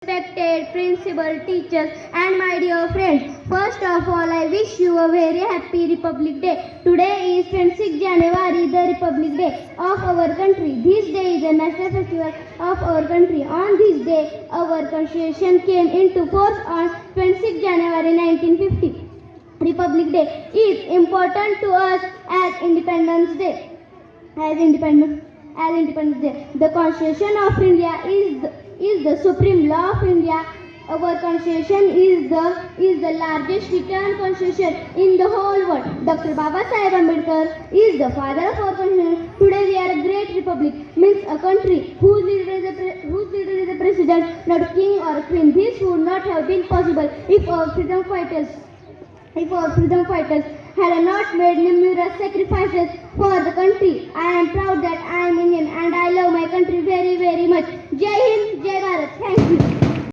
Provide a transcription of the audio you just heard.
Respected principal, teachers, and my dear friends. First of all, I wish you a very happy Republic Day. Today is 26 January, the Republic Day of our country. This day is the national festival of our country. On this day, our constitution came into force on 26 January 1950. Republic Day is important to us as Independence Day. As Independence Day. The Constitution of India is the supreme law of India. Our Constitution is the largest written Constitution in the whole world. Dr. Baba Sahib Ambedkar is the father of our Constitution. Today we are a great republic, means a country whose leader is the president, not a king or a queen. This would not have been possible if our freedom fighters had not made numerous sacrifices for the country. I am proud that I am Indian and I love my country very, very much. Jai Hind, Jai Bharat. Thank you.